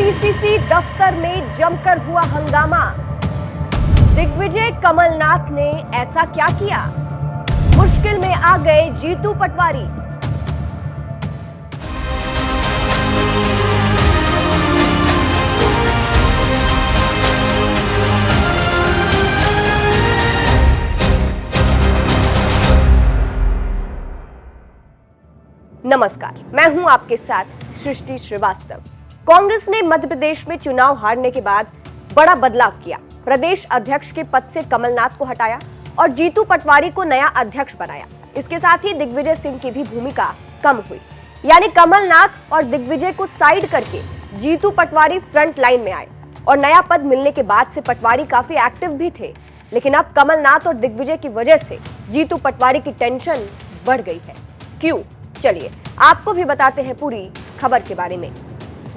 PCC दफ्तर में जमकर हुआ हंगामा। दिग्विजय कमलनाथ ने ऐसा क्या किया? मुश्किल में आ गए जीतू पटवारी। नमस्कार, मैं हूं आपके साथ सृष्टि श्रीवास्तव। कांग्रेस ने मध्य प्रदेश में चुनाव हारने के बाद बड़ा बदलाव किया। प्रदेश अध्यक्ष के पद से कमलनाथ को हटाया और जीतू पटवारी को नया अध्यक्ष बनाया। इसके साथ ही दिग्विजय सिंह की भी भूमिका कम हुई, यानी कमलनाथ और दिग्विजय को साइड करके जीतू पटवारी फ्रंट लाइन में आए। और नया पद मिलने के बाद से पटवारी काफी एक्टिव भी थे, लेकिन अब कमलनाथ और दिग्विजय की वजह से जीतू पटवारी की टेंशन बढ़ गई है। क्यों? चलिए आपको भी बताते हैं पूरी खबर के बारे में।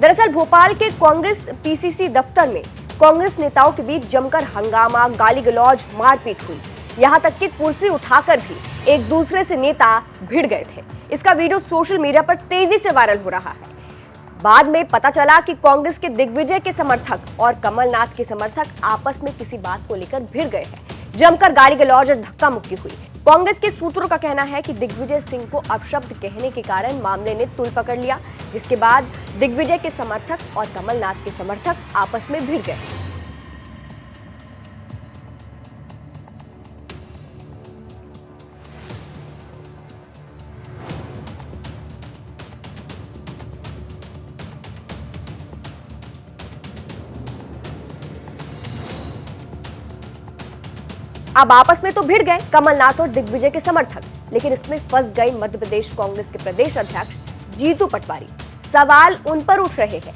दरअसल भोपाल के कांग्रेस पीसीसी दफ्तर में कांग्रेस नेताओं के बीच जमकर हंगामा, गाली गलौज, मारपीट हुई। यहां तक कि कुर्सी उठाकर भी एक दूसरे से नेता भिड़ गए थे। इसका वीडियो सोशल मीडिया पर तेजी से वायरल हो रहा है। बाद में पता चला कि कांग्रेस के दिग्विजय के समर्थक और कमलनाथ के समर्थक आपस में किसी बात को लेकर भिड़ गए हैं। जमकर गाली गलौज और धक्का मुक्की हुई। कांग्रेस के सूत्रों का कहना है कि दिग्विजय सिंह को अपशब्द कहने के कारण मामले ने तूल पकड़ लिया, जिसके बाद दिग्विजय के समर्थक और कमलनाथ के समर्थक आपस में भिड़ गए। अब आपस में तो भिड़ गए कमलनाथ और दिग्विजय के समर्थक, लेकिन इसमें फंस गए मध्य प्रदेश कांग्रेस के प्रदेश अध्यक्ष जीतू पटवारी। सवाल उन पर उठ रहे हैं,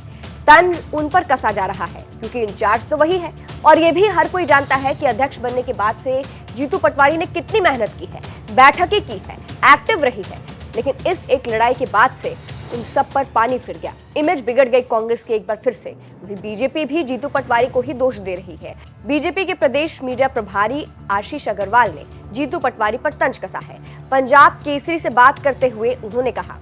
तंज उन पर कसा जा रहा है, क्योंकि इंचार्ज तो वही है। और ये भी हर कोई जानता है कि अध्यक्ष बनने के बाद से जीतू पटवारी ने कितनी मेहनत की है, बैठकें की है, एक्टिव रही है। लेकिन इस एक लड़ाई के बाद से उन सब पर पानी फिर गया। इमेज बिगड़ गई कांग्रेस की एक बार फिर से। बीजेपी भी जीतू पटवारी को ही दोष दे रही है। बीजेपी के प्रदेश मीडिया प्रभारी आशीष अग्रवाल ने जीतू पटवारी पर तंज कसा है। पंजाब केसरी से बात करते हुए उन्होंने कहा,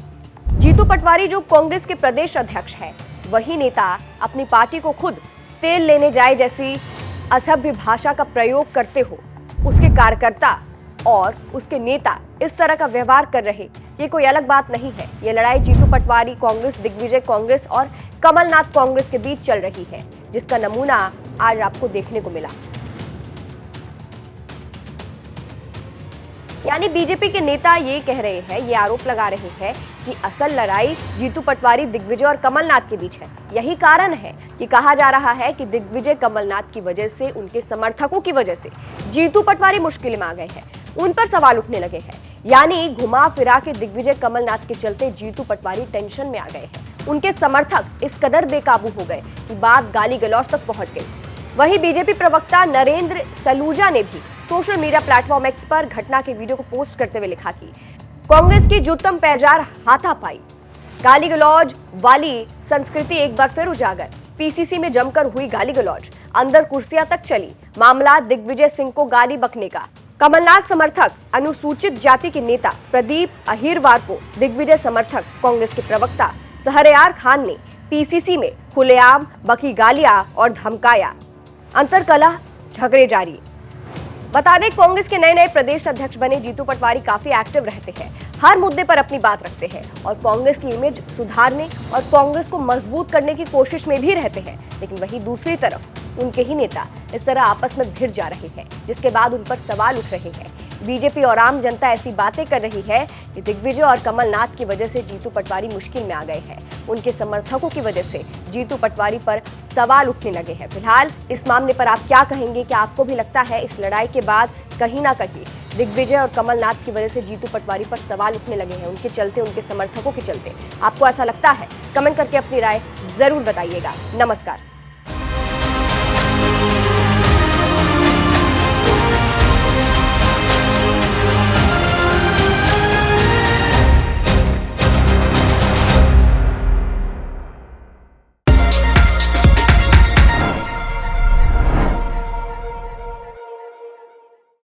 जीतू पटवारी जो कांग्रेस के प्रदेश अध्यक्ष है, वही नेता अपनी पार्टी को खुद तेल लेने जाए जैसी असभ्य भाषा का प्रयोग करते हो। उसके कार्यकर्ता और उसके नेता इस तरह का व्यवहार कर रहे, ये कोई अलग बात नहीं है। ये लड़ाई जीतू पटवारी कांग्रेस, दिग्विजय कांग्रेस और कमलनाथ कांग्रेस के बीच चल रही है, जिसका नमूना आज आपको देखने को मिला। यानी बीजेपी के नेता ये कह रहे हैं, ये आरोप लगा रहे हैं कि असल लड़ाई जीतू पटवारी, दिग्विजय और कमलनाथ के बीच है। यही कारण है कि कहा जा रहा है कि दिग्विजय कमलनाथ की वजह से, उनके समर्थकों की वजह से जीतू पटवारी मुश्किल में आ गए हैं, उन पर सवाल उठने लगे हैं। यानी घुमा फिरा के दिग्विजय कमलनाथ के चलते जीतू पटवारी टेंशन में आ गए हैं। उनके समर्थक इस कदर बेकाबू हो गए कि बात गाली गलौज तक पहुंच गई। वहीं बीजेपी प्रवक्ता नरेंद्र सलूजा ने भी सोशल मीडिया प्लेटफॉर्म एक्स पर घटना के वीडियो को पोस्ट करते हुए लिखा कि कांग्रेस की जुत्तम पैजार हाथापाई, गाली गलौज वाली संस्कृति एक बार फिर उजागर। पीसीसी में जमकर हुई गाली गलौज, अंदर कुर्सियां तक चली। मामला दिग्विजय सिंह को गाली बकने का। कमलनाथ समर्थक अनुसूचित जाति के नेता प्रदीप अहिरवार को दिग्विजय समर्थक कांग्रेस के प्रवक्ता शहरयार खान ने पीसीसी में खुलेआम बकी गालियां और धमकाया। अंतरकलह, झगड़े जारी। बता दें, कांग्रेस के नए नए प्रदेश अध्यक्ष बने जीतू पटवारी काफी एक्टिव रहते हैं, हर मुद्दे पर अपनी बात रखते हैं और कांग्रेस की इमेज सुधारने और कांग्रेस को मजबूत करने की कोशिश में भी रहते हैं। लेकिन वहीं दूसरी तरफ उनके ही नेता इस तरह आपस में भिड़ जा रहे हैं, जिसके बाद उन पर सवाल उठ रहे हैं। बीजेपी और आम जनता ऐसी बातें कर रही है कि दिग्विजय और कमलनाथ की वजह से जीतू पटवारी मुश्किल में आ गए हैं। उनके समर्थकों की वजह से जीतू पटवारी पर सवाल उठने लगे हैं। फिलहाल इस मामले पर आप क्या कहेंगे? क्या आपको भी लगता है इस लड़ाई के बाद कहीं ना कहीं दिग्विजय और कमलनाथ की वजह से जीतू पटवारी पर सवाल उठने लगे हैं, उनके चलते, उनके समर्थकों के चलते? आपको ऐसा लगता है? कमेंट करके अपनी राय जरूर बताइएगा। नमस्कार।